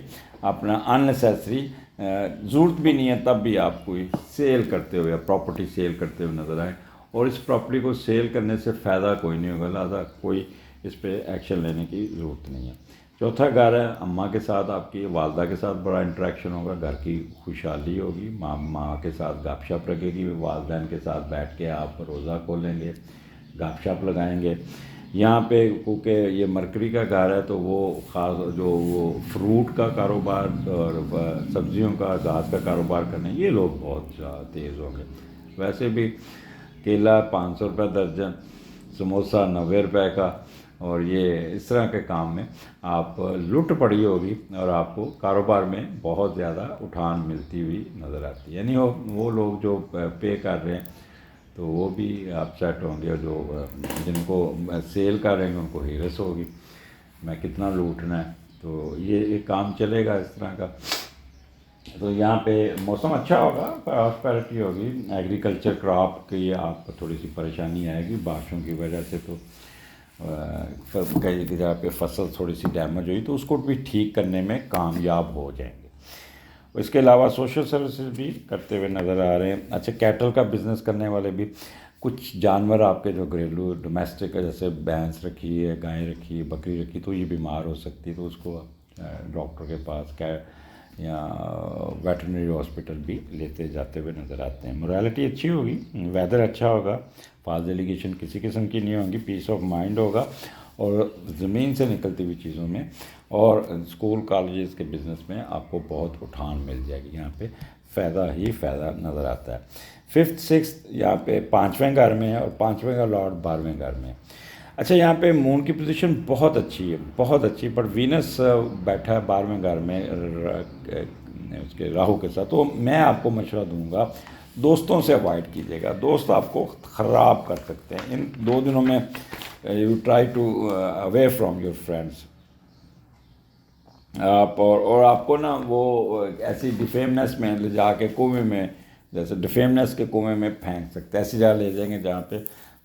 اپنا اننیسیسری ضرورت بھی نہیں ہے تب بھی آپ کوئی سیل کرتے ہوئے یا پراپرٹی سیل کرتے ہوئے نظر آئے، اور اس پراپرٹی کو سیل کرنے سے فائدہ کوئی نہیں ہوگا، لہٰذا کوئی اس پہ ایکشن لینے کی ضرورت نہیں ہے. چوتھا گھر ہے اماں کے ساتھ، آپ کی والدہ کے ساتھ بڑا انٹریکشن ہوگا، گھر کی خوشحالی ہوگی، ماں کے ساتھ گپ شپ رکھے گی، والدین کے ساتھ بیٹھ کے آپ روزہ کھولیں گے، گپ شپ لگائیں گے. یہاں پہ کیونکہ یہ مرکری کا گھر ہے تو وہ خاص جو وہ فروٹ کا کاروبار اور سبزیوں کا گھاس کا کاروبار کرنے، یہ لوگ بہت تیز ہوں گے. ویسے بھی کیلا 500 روپے درجن، سموسہ 90 روپے کا، اور یہ اس طرح کے کام میں آپ لٹ پڑی ہوگی، اور آپ کو کاروبار میں بہت زیادہ اٹھان ملتی ہوئی نظر آتی ہے. یعنی وہ لوگ جو پے کر رہے ہیں تو وہ بھی آپ سیٹ ہوں گے. جو جن کو سیل کریں گے ان کو ہیرس ہوگی میں کتنا لوٹنا ہے. تو یہ کام چلے گا اس طرح کا. تو یہاں پہ موسم اچھا ہوگا, پراسپیرٹی ہوگی. ایگریکلچر کراپ کی آپ کو تھوڑی سی پریشانی آئے گی بارشوں کی وجہ سے. تو کئی جگہ پہ فصل تھوڑی سی ڈیمیج ہوئی تو اس کو بھی ٹھیک کرنے میں کامیاب ہو جائیں گے. اس کے علاوہ سوشل سروسز بھی کرتے ہوئے نظر آ رہے ہیں. اچھا, کیٹل کا بزنس کرنے والے بھی, کچھ جانور آپ کے جو گھریلو ڈومیسٹک جیسے بھینس رکھی ہے, گائے رکھی ہے, بکری رکھی, تو یہ بیمار ہو سکتی ہے. تو اس کو ڈاکٹر کے پاس یا ویٹرنری ہاسپٹل بھی لیتے جاتے ہوئے نظر آتے ہیں. مورالٹی اچھی ہوگی, ویدر اچھا ہوگا, فالس ایلیگیشن کسی قسم کی نہیں ہوں گی, پیس آف مائنڈ ہوگا. اور زمین سے نکلتی ہوئی چیزوں میں اور اسکول کالجز کے بزنس میں آپ کو بہت اٹھان مل جائے گی. یہاں پہ فائدہ ہی فائدہ نظر آتا ہے. 5th 6th یہاں پہ 5ویں گھر میں ہے اور 5ویں کا لارڈ 12ویں گھر میں ہے. اچھا, یہاں پہ مون کی پوزیشن بہت اچھی ہے, بہت اچھی. بٹ وینس بیٹھا ہے 12ویں گھر میں اس کے راہو کے ساتھ. تو میں آپ کو مشورہ دوں گا, دوستوں سے اوائڈ کیجیے گا. دوست آپ کو خراب کر سکتے ہیں ان 2 دنوں میں. You try to away from your friends. آپ اور آپ کو نا وہ ایسی ڈیفیمنس میں لے جا کے کنویں میں, جیسے ڈیفیمنس کے کنویں میں پھینک سکتے, ایسی جگہ لے جائیں گے جہاں پہ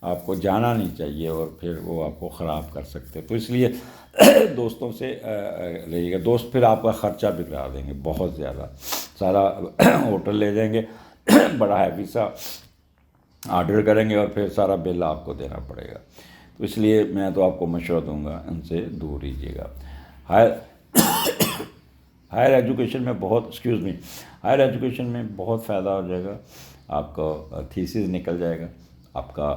آپ کو جانا نہیں چاہیے اور پھر وہ آپ کو خراب کر سکتے. تو اس لیے دوستوں سے رہیے گا. دوست پھر آپ کا خرچہ بھی کرا دیں گے بہت زیادہ. سارا ہوٹل لے جائیں گے, بڑا ہیوی سا آرڈر کریں گے اور پھر سارا بل آپ کو دینا پڑے گا. تو اس لیے میں تو آپ کو مشورہ دوں گا ان سے دور رہیے گا. ہائر ایجوکیشن میں ہائر ایجوکیشن میں بہت فائدہ ہو جائے گا. آپ کا تھیسس نکل جائے گا, آپ کا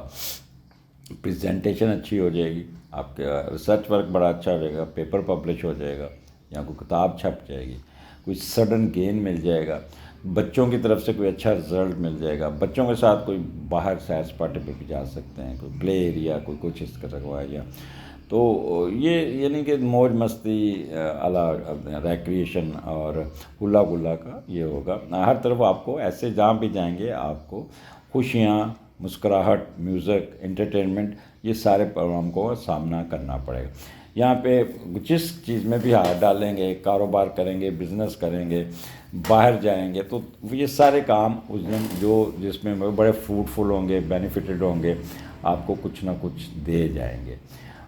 پریزنٹیشن اچھی ہو جائے گی, آپ کا ریسرچ ورک بڑا اچھا ہو جائے گا, پیپر پبلش ہو جائے گا, یا کوئی کتاب چھپ جائے گی, کوئی سڈن گین مل جائے گا, بچوں کی طرف سے کوئی اچھا رزلٹ مل جائے گا. بچوں کے ساتھ کوئی باہر سیر سپاٹے پہ بھی جا سکتے ہیں, کوئی پلے ایریا, کوئی کچھ اس کا رکھوایا. تو یہ یعنی کہ موج مستی اعلیٰ ریکریشن اور ہلا گلا کا یہ ہوگا. ہر طرف آپ کو ایسے جہاں بھی جائیں گے آپ کو خوشیاں, مسکراہٹ, میوزک, انٹرٹینمنٹ, یہ سارے پروگرام کو سامنا کرنا پڑے گا. یہاں پہ جس چیز میں بھی ہاتھ ڈالیں گے, کاروبار کریں گے, بزنس کریں گے, باہر جائیں گے, تو یہ سارے کام اس دن جس میں بڑے فروٹفل ہوں گے, بینیفٹڈ ہوں گے, آپ کو کچھ نہ کچھ دے جائیں گے.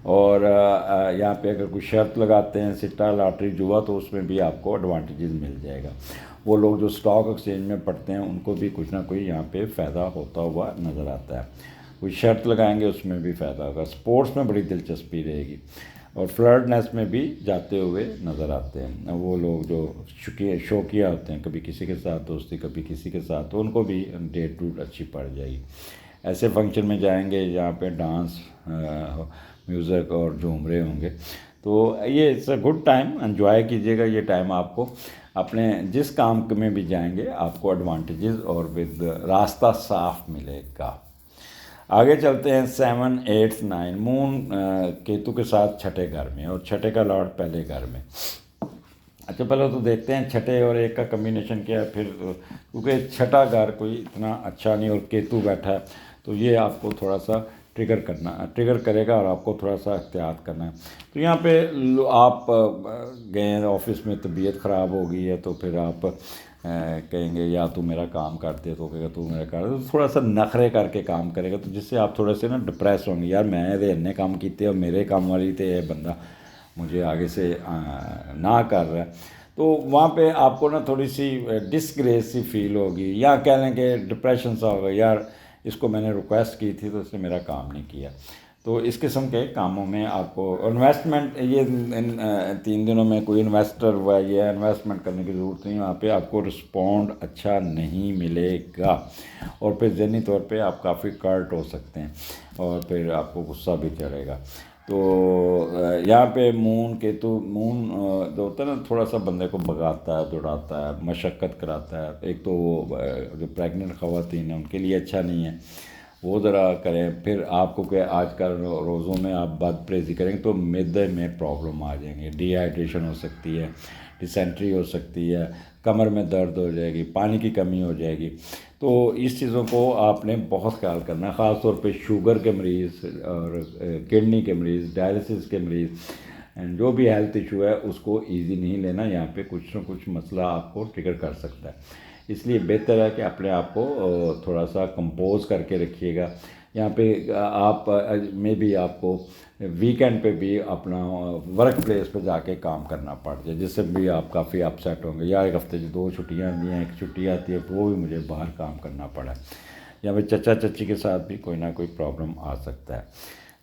اور یہاں پہ اگر کوئی شرط لگاتے ہیں, سٹا, لاٹری, جوا, تو اس میں بھی آپ کو ایڈوانٹیجز مل جائے گا. وہ لوگ جو اسٹاک ایکسچینج میں پڑھتے ہیں ان کو بھی کچھ نہ کوئی یہاں پہ فائدہ ہوتا ہوا نظر آتا ہے. کوئی شرط لگائیں گے اس میں بھی فائدہ ہوگا. اسپورٹس میں بڑی دلچسپی رہے گی. اور فلرٹنس میں بھی جاتے ہوئے نظر آتے ہیں. وہ لوگ جو شوقیہ ہوتے ہیں, کبھی کسی کے ساتھ دوستی, کبھی کسی کے ساتھ, تو ان کو بھی ڈیٹ روٹ اچھی پڑ جائے گی. ایسے فنکشن میں جائیں گے جہاں پہ ڈانس, میوزک اور جھومرے ہوں گے. تو یہ it's a good time, enjoy کیجیے گا یہ ٹائم. آپ کو اپنے جس کام میں بھی جائیں گے آپ کو ایڈوانٹیجز اور ود راستہ صاف ملے گا. آگے چلتے ہیں 7, 8, 9. مون کیتو کے ساتھ چھٹے گھر میں, اور چھٹے کا لارڈ پہلے گھر میں. اچھا, پہلے تو دیکھتے ہیں چھٹے اور 1 کا کمبینیشن کیا ہے. پھر کیونکہ چھٹا گھر کوئی اتنا اچھا نہیں, اور کیتو بیٹھا ہے, تو یہ آپ کو تھوڑا سا ٹریگر کرے گا اور آپ کو تھوڑا سا احتیاط کرنا ہے. تو یہاں پہ آپ گئے ہیں آفس میں, طبیعت خراب ہو گئی ہے, تو پھر آپ کہیں گے یا تو میرا کام کرتے, تو کہے گا تو میرا کر, تو تھوڑا سا نخرے کر کے کام کرے گا. تو جس سے آپ تھوڑے سے نا ڈپریس ہوں گے, یار میں نے کام کیتے اور میرے کام والی تھے, یہ بندہ مجھے آگے سے نہ کر رہا ہے. تو وہاں پہ آپ کو نا تھوڑی سی ڈسگریس سی فیل ہوگی, یا کہہ لیں کہ ڈپریشن سا ہوگا, یار اس کو میں نے ریکویسٹ کی تھی تو اس نے میرا کام نہیں کیا. تو اس قسم کے کاموں میں آپ کو انویسٹمنٹ, یہ 3 دنوں میں کوئی انویسٹر ہوا, یہ انویسٹمنٹ کرنے کی ضرورت نہیں. وہاں پہ آپ کو رسپونڈ اچھا نہیں ملے گا, اور پھر ذہنی طور پہ آپ کافی کرٹ ہو سکتے ہیں, اور پھر آپ کو غصہ بھی چڑھے گا. تو یہاں پہ مون جو ہوتا ہے نا, تھوڑا سا بندے کو بگاتا ہے, دوڑاتا ہے, مشقت کراتا ہے. ایک تو وہ جو پریگننٹ خواتین ہیں ان کے لیے اچھا نہیں ہے, وہ ذرا کریں. پھر آپ کو کہ آج کل روزوں میں آپ بد پرہیزی کریں گے تو معدے میں پرابلم آ جائیں گے, ڈی ہائیڈریشن ہو سکتی ہے, ڈیسینٹری ہو سکتی ہے, کمر میں درد ہو جائے گی، پانی کی کمی ہو جائے گی. تو اس چیزوں کو آپ نے بہت خیال کرنا ہے، خاص طور پہ شوگر کے مریض اور کڈنی کے مریض، ڈائلسس کے مریض، اینڈ جو بھی ہیلتھ ایشو ہے اس کو ایزی نہیں لینا. یہاں پہ کچھ نہ کچھ مسئلہ آپ کو ٹریگر کر سکتا ہے. اس لیے بہتر ہے کہ اپنے آپ کو تھوڑا سا کمپوز کر کے رکھیے گا. یہاں پہ آپ میں بھی آپ کو ویکینڈ پہ بھی اپنا ورک پلیس پہ جا کے کام کرنا پڑ جائے، جس سے بھی آپ کافی اپسیٹ ہوں گے. یا ایک ہفتے 2 چھٹیاں دی ہیں، ایک چھٹی آتی ہے تو وہ بھی مجھے باہر کام کرنا پڑا ہے. یا پھر چچا چچی کے ساتھ بھی کوئی نہ کوئی پرابلم آ سکتا ہے.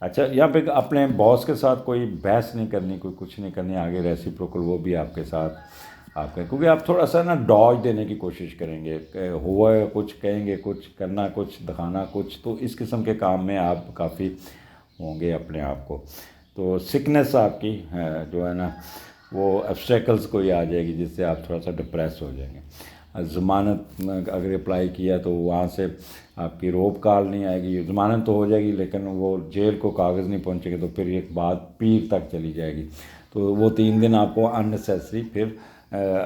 اچھا، یہاں پہ اپنے باس کے ساتھ کوئی بحث نہیں کرنی، کوئی کچھ نہیں کرنی آگے. ریسیپروکل وہ بھی آپ کے ساتھ آپ کا، کیونکہ آپ تھوڑا سا نا ڈاج دینے کی کوشش کریں گے، ہوا ہے کچھ کہیں گے، کچھ کرنا کچھ، دکھانا کچھ. تو اس قسم کے کام میں آپ کافی ہوں گے اپنے آپ کو. تو سکنس آپ کی جو ہے نا وہ ابسٹیکلس کوئی آ جائے گی جس سے آپ تھوڑا سا ڈپریس ہو جائیں گے. ضمانت اگر اپلائی کیا تو وہاں سے آپ کی روپ کال نہیں آئے گی. ضمانت تو ہو جائے گی لیکن وہ جیل کو کاغذ نہیں پہنچے گے تو پھر ایک بات پیر تک چلی جائے گی. تو وہ 3 دن آپ کو اننیسیسری پھر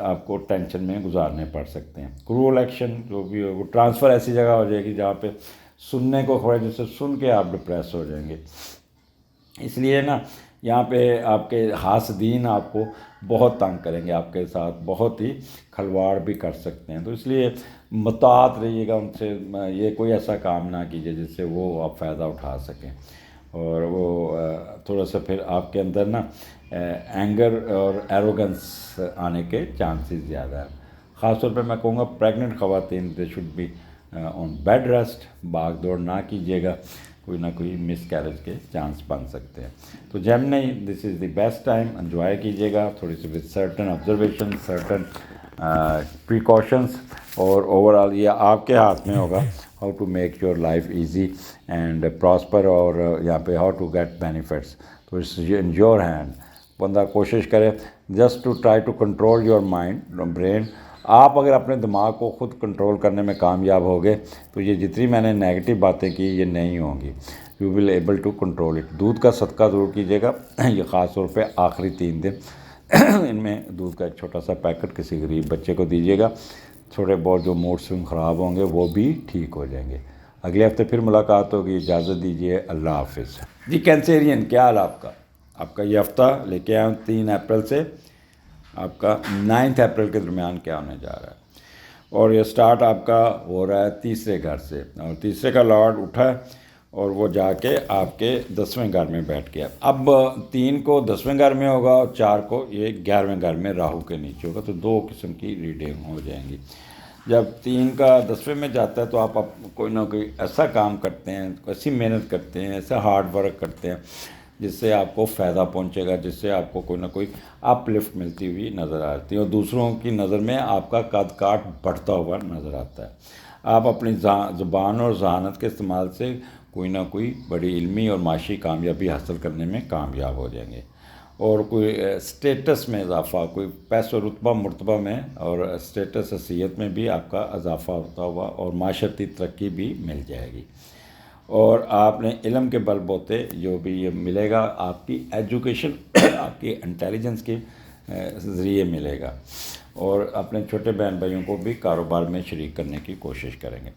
آپ کو ٹینشن میں گزارنے پڑ سکتے ہیں. کرول ایکشن جو بھی ہو، وہ ٹرانسفر ایسی جگہ ہو جائے گی جہاں پہ سننے کو کھوڑے، جس سے سن کے آپ ڈپریس ہو جائیں گے. اس لیے نا یہاں پہ آپ کے حاسدین آپ کو بہت تنگ کریں گے، آپ کے ساتھ بہت ہی کھلواڑ بھی کر سکتے ہیں. تو اس لیے محتاط رہیے گا ان سے. یہ کوئی ایسا کام نہ کیجیے جس سے وہ آپ فائدہ اٹھا سکیں. اور وہ تھوڑا سا پھر آپ کے اندر نا اینگر اور ایروگنس آنے کے چانسز زیادہ ہیں. خاص طور پہ میں کہوں گا پریگننٹ خواتین they should be on bed rest. بھاگ دوڑ نہ کیجیے گا، کوئی نہ کوئی مس کیریج کے چانس بن سکتے ہیں. تو Gemini, this is the best time. Enjoy کیجیے گا تھوڑی سی with certain observation, certain precautions. اور اوور آل یہ آپ کے ہاتھ میں ہوگا how to make your life easy and prosper, اور یہاں پہ ہاؤ ٹو گیٹ بینیفٹس. تو اٹس ان یور ہینڈ. بندہ کوشش کرے just to try to control your mind, brain. آپ اگر اپنے دماغ کو خود کنٹرول کرنے میں کامیاب ہو گئے تو یہ جتنی میں نے نیگیٹو باتیں کی یہ نہیں ہوں گی. You will able to control it. دودھ کا صدقہ ضرور کیجیے گا. یہ خاص طور پہ آخری 3 دن ان میں دودھ کا ایک چھوٹا سا پیکٹ کسی غریب بچے کو دیجیے گا. چھوٹے بہت جو موڈ سوئنگ خراب ہوں گے وہ بھی ٹھیک ہو جائیں گے. اگلے ہفتے پھر ملاقات ہوگی. اجازت دیجیے، اللہ حافظ. جی کینسیرین، کیا حال آپ کا؟ آپ کا یہ ہفتہ لے کے آیا ہوں 3 اپریل سے آپ کا 9 اپریل کے درمیان کیا ہونے جا رہا ہے. اور یہ سٹارٹ آپ کا ہو رہا ہے تیسرے گھر سے، اور تیسرے کا لارڈ اٹھا ہے اور وہ جا کے آپ کے 10ویں گھر میں بیٹھ گیا. اب 3 کو 10ویں گھر میں ہوگا اور 4 کو یہ 11ویں گھر میں راہو کے نیچے ہوگا. تو 2 قسم کی ریڈنگ ہو جائیں گی. جب 3 کا 10ویں میں جاتا ہے تو آپ کوئی نہ کوئی ایسا کام کرتے ہیں، ایسی محنت کرتے ہیں، ایسا ہارڈ ورک کرتے ہیں جس سے آپ کو فائدہ پہنچے گا، جس سے آپ کو کوئی نہ کوئی اپ لفٹ ملتی ہوئی نظر آتی ہے، اور دوسروں کی نظر میں آپ کا قد کاٹ بڑھتا ہوا نظر آتا ہے. آپ اپنی زبان اور ذہانت کے استعمال سے کوئی نہ کوئی بڑی علمی اور معاشی کامیابی حاصل کرنے میں کامیاب ہو جائیں گے. اور کوئی اسٹیٹس میں اضافہ، کوئی پیسہ رتبہ مرتبہ میں اور اسٹیٹس حیثیت میں بھی آپ کا اضافہ ہوتا ہوا، اور معاشرتی ترقی بھی مل جائے گی. اور آپ نے علم کے بل بوتے جو بھی یہ ملے گا، آپ کی ایجوکیشن آپ کی انٹیلیجنس کے ذریعے ملے گا. اور اپنے چھوٹے بہن بھائیوں کو بھی کاروبار میں شریک کرنے کی کوشش کریں گے.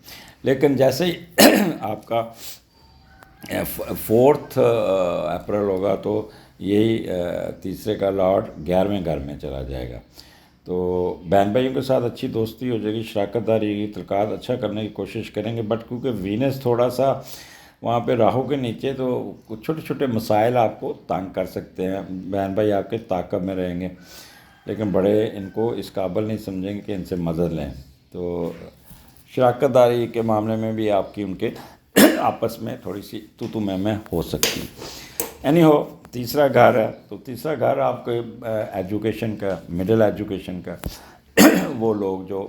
لیکن جیسے ہی آپ کا 4 اپریل ہوگا تو یہی تیسرے کا لارڈ 11ویں گھر میں چلا جائے گا. تو بہن بھائیوں کے ساتھ اچھی دوستی ہو جائے گی، شراکت داری کی، تعلقات اچھا کرنے کی کوشش کریں گے. بٹ کیونکہ وینس تھوڑا سا وہاں پہ راہو کے نیچے، تو کچھ چھوٹے چھوٹے مسائل آپ کو تنگ کر سکتے ہیں. بہن بھائی آپ کے تعاقب میں رہیں گے لیکن بڑے ان کو اس قابل نہیں سمجھیں گے کہ ان سے مدد لیں. تو شراکت داری کے معاملے میں بھی آپ کی ان کے آپس میں تھوڑی سی تو میں ہو سکتی ہے. اینی ہو، تیسرا گھر ہے تو تیسرا گھر آپ کے ایجوکیشن کا، مڈل ایجوکیشن کا. وہ لوگ جو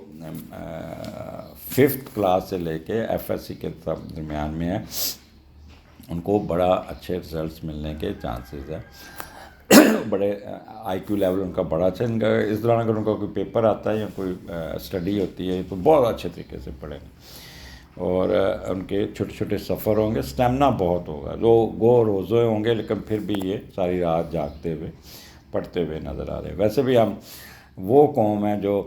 5th کلاس سے لے کے FSC کے درمیان میں ہیں ان کو بڑا اچھے رزلٹس ملنے کے چانسز ہیں. بڑے IQ لیول ان کا بڑا اچھا. ان کا اس دوران اگر ان کا کوئی پیپر آتا ہے یا کوئی اسٹڈی ہوتی ہے تو بہت اچھے طریقے سے پڑھیں گے. اور ان کے چھوٹے چھوٹے سفر ہوں گے. اسٹیمنا بہت ہوگا. گو روزے ہوں گے لیکن پھر بھی یہ ساری رات جاگتے ہوئے پڑھتے ہوئے نظر آ رہے ہیں. ویسے بھی ہم وہ قوم ہے جو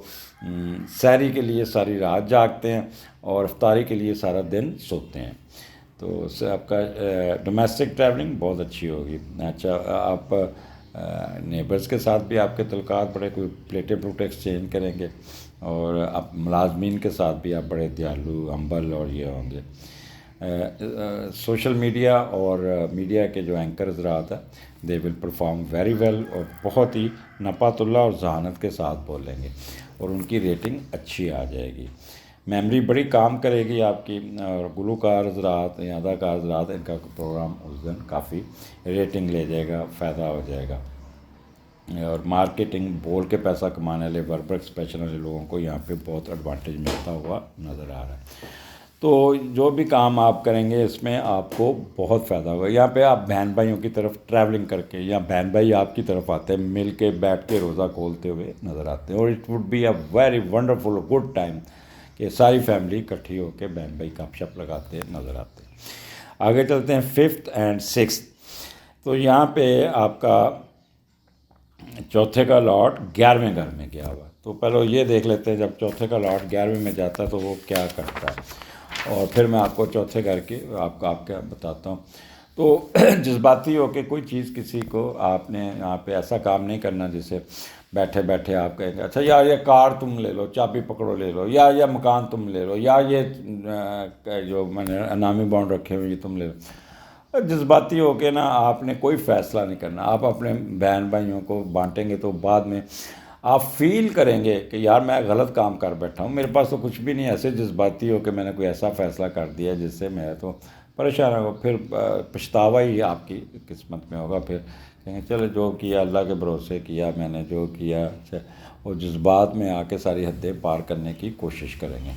سحری کے لیے ساری رات جاگتے ہیں اور افطاری کے لیے سارا دن سوتے ہیں. تو اس سے آپ کا ڈومیسٹک ٹریولنگ بہت اچھی ہوگی. اچھا آپ نیبرز کے ساتھ بھی آپ کے تعلقات بڑے کوئی پلیٹیں پلوٹیں ایکسچینج کریں گے, اور آپ ملازمین کے ساتھ بھی آپ بڑے دیالو ہمبل اور یہ ہوں گے. سوشل میڈیا اور میڈیا کے جو اینکرز رات ہے دے ول پرفارم ویری ویل, اور بہت ہی نپات اللہ اور ذہانت کے ساتھ بولیں گے اور ان کی ریٹنگ اچھی آ جائے گی. میمری بڑی کام کرے گی آپ کی, اور گلوکار حضرات یا اداکار حضرات ان کا پروگرام اس دن کافی ریٹنگ لے جائے گا, فائدہ ہو جائے گا. اور مارکیٹنگ بول کے پیسہ کمانے والے وربر ایکسپریشن والے لوگوں کو یہاں پہ بہت ایڈوانٹیج ملتا ہوا نظر آ رہا ہے. تو جو بھی کام آپ کریں گے اس میں آپ کو بہت فائدہ ہوگا. یہاں پہ آپ بہن بھائیوں کی طرف ٹریولنگ کر کے, یا بہن بھائی آپ کی طرف آتے ہیں, مل کے بیٹھ کے روزہ کھولتے ہوئے نظر آتے ہیں, اور it would be a very wonderful good time کہ ساری فیملی اکٹھی ہو کے بہن بھائی گپ شپ لگاتے نظر آتے ہیں. آگے چلتے ہیں 5th and 6th. تو یہاں پہ آپ کا چوتھے کا لاٹ 11ویں گھر میں گیا ہوا. تو پہلے یہ دیکھ لیتے ہیں جب چوتھے کا لاٹ 11ویں میں جاتا ہے تو وہ کیا کرتا ہے, اور پھر میں آپ کو چوتھے گھر کی آپ کا بتاتا ہوں. تو جذباتی ہو کہ کوئی چیز کسی کو آپ نے یہاں پہ ایسا کام نہیں کرنا جسے بیٹھے بیٹھے آپ کہیں گے اچھا یا یہ کار تم لے لو, چابی پکڑو لے لو, یا یہ مکان تم لے لو, یا یہ جو میں نے انعامی بانڈ رکھے ہوئے یہ تم لے لو. جذباتی ہو کے نا آپ نے کوئی فیصلہ نہیں کرنا. آپ اپنے بہن بھائیوں کو بانٹیں گے تو بعد میں آپ فیل کریں گے کہ یار میں غلط کام کر بیٹھا ہوں, میرے پاس تو کچھ بھی نہیں. ایسے جذباتی ہو کہ میں نے کوئی ایسا فیصلہ کر دیا جس سے میں تو پریشان ہو, پھر پچھتاوا ہی آپ کی قسمت میں ہوگا. پھر کہیں چلو جو کیا اللہ کے بھروسے کیا میں نے جو کیا, وہ جذبات میں آ کے ساری حدیں پار کرنے کی کوشش کریں گے.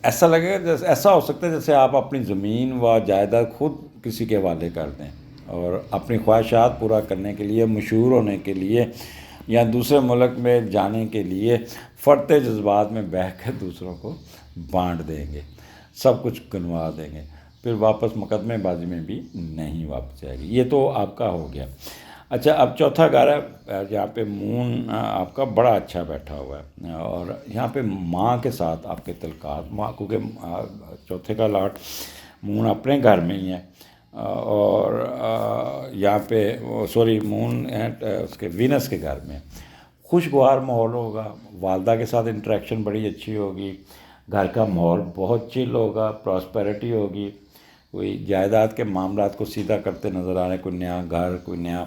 ایسا لگے گا جیسے ایسا ہو سکتا ہے جیسے آپ اپنی زمین و جائیداد خود کسی کے حوالے کر دیں, اور اپنی خواہشات پورا کرنے کے لیے, مشہور ہونے کے لیے, یا دوسرے ملک میں جانے کے لیے فرتے جذبات میں بہہ کر دوسروں کو بانٹ دیں گے, سب کچھ گنوا دیں گے, پھر واپس مقدمے بازی میں بھی نہیں واپس جائے گی. یہ تو آپ کا ہو گیا. اچھا اب چوتھا گھر ہے جہاں پہ مون آپ کا بڑا اچھا بیٹھا ہوا ہے, اور یہاں پہ ماں کے ساتھ آپ کے تعلقات, ماں کیونکہ چوتھے کا لاٹ مون اپنے گھر میں ہی ہے, اور یہاں پہ سوری مون اس کے وینس کے گھر میں خوشگوار ماحول ہوگا. والدہ کے ساتھ انٹریکشن بڑی اچھی ہوگی, گھر کا ماحول بہت چل ہوگا, پراسپیرٹی ہوگی. کوئی جائیداد کے معاملات کو سیدھا کرتے نظر آ رہے ہیں, کوئی نیا گھر, کوئی نیا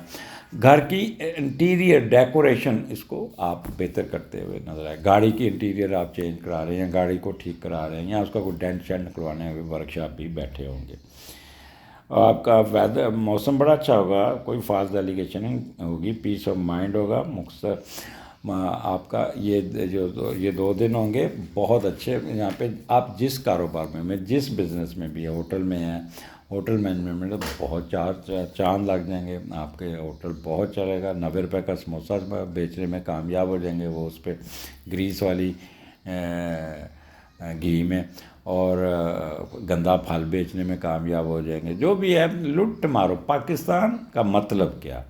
گھر کی انٹیریئر ڈیکوریشن اس کو آپ بہتر کرتے ہوئے نظر آئے. گاڑی کی انٹیریئر آپ چینج کرا رہے ہیں, گاڑی کو ٹھیک کرا رہے ہیں, یا اس کا کوئی ڈینٹ شینٹ نکلوانے ہوئے ورک شاپ بھی بیٹھے ہوں گے. آپ کا ویدر موسم بڑا اچھا ہوگا, کوئی فالس ایلیگیشن نہیں ہوگی, پیس آف مائنڈ ہوگا. مختصر آپ کا یہ 2 دن ہوں گے بہت اچھے. یہاں پہ آپ جس کاروبار میں جس بزنس میں بھی ہے, ہوٹل میں ہیں, ہوٹل مینجمنٹ میں بہت چاند لگ جائیں گے. آپ کے ہوٹل بہت چلے گا. 90 روپے کا سموسہ بیچنے میں کامیاب ہو جائیں گے, وہ اس پہ گریس والی گھی میں, اور گندا پھل بیچنے میں کامیاب ہو جائیں گے. جو بھی ہے لٹ مارو. پاکستان کا مطلب کیا,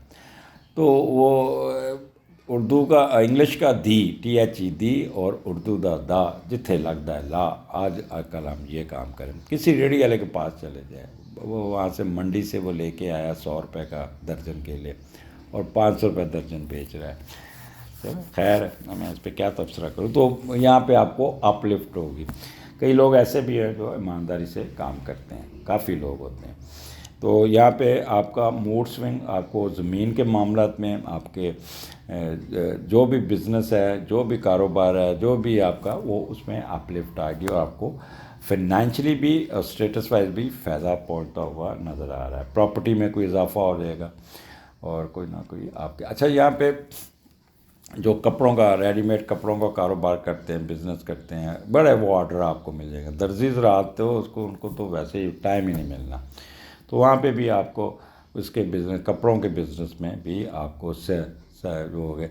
تو وہ اردو کا انگلش کا THE دی, اور اردو دا جتھے لگتا ہے لا. آج کل ہم یہ کام کریں, کسی ریڑھی والے کے پاس چلے جائیں, وہ وہاں سے منڈی سے وہ لے کے آیا 100 روپے کا درجن کیلے, اور 500 روپے درجن بیچ رہا ہے. خیر میں اس پہ کیا تبصرہ کروں. تو یہاں پہ آپ کو اپ لفٹ ہوگی. کئی لوگ ایسے بھی ہیں جو ایمانداری سے کام کرتے ہیں, کافی لوگ ہوتے ہیں. تو یہاں پہ آپ کا موڈ سوئنگ, آپ کو زمین کے معاملات میں, آپ کے جو بھی بزنس ہے, جو بھی کاروبار ہے, جو بھی آپ کا, وہ اس میں اپ لفٹ آئے گی, اور آپ کو فائنینشلی بھی اور اسٹیٹس وائز بھی فائدہ پہنچتا ہوا نظر آ رہا ہے. پراپرٹی میں کوئی اضافہ ہو جائے گا, اور کوئی نہ کوئی آپ کے. اچھا یہاں پہ جو کپڑوں کا, ریڈی میڈ کپڑوں کا کاروبار کرتے ہیں, بزنس کرتے ہیں, بڑے وہ آرڈر آپ کو مل جائے گا. درزی زراعت تو ان کو تو ویسے ہی ٹائم ہی نہیں ملنا. تو وہاں پہ بھی آپ کو اس کے بزنس, کپڑوں کے بزنس میں بھی آپ کو جو ہو گئے,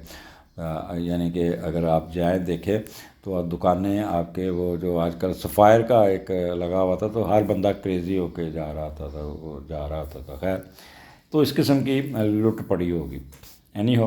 یعنی کہ اگر آپ جائیں دیکھیں تو دکانیں آپ کے, وہ جو آج کل سفائر کا ایک لگا ہوا تھا, تو ہر بندہ کریزی ہو کے جا رہا تھا. خیر تو اس قسم کی لٹ پڑی ہوگی. اینی ہو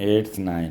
8, 9।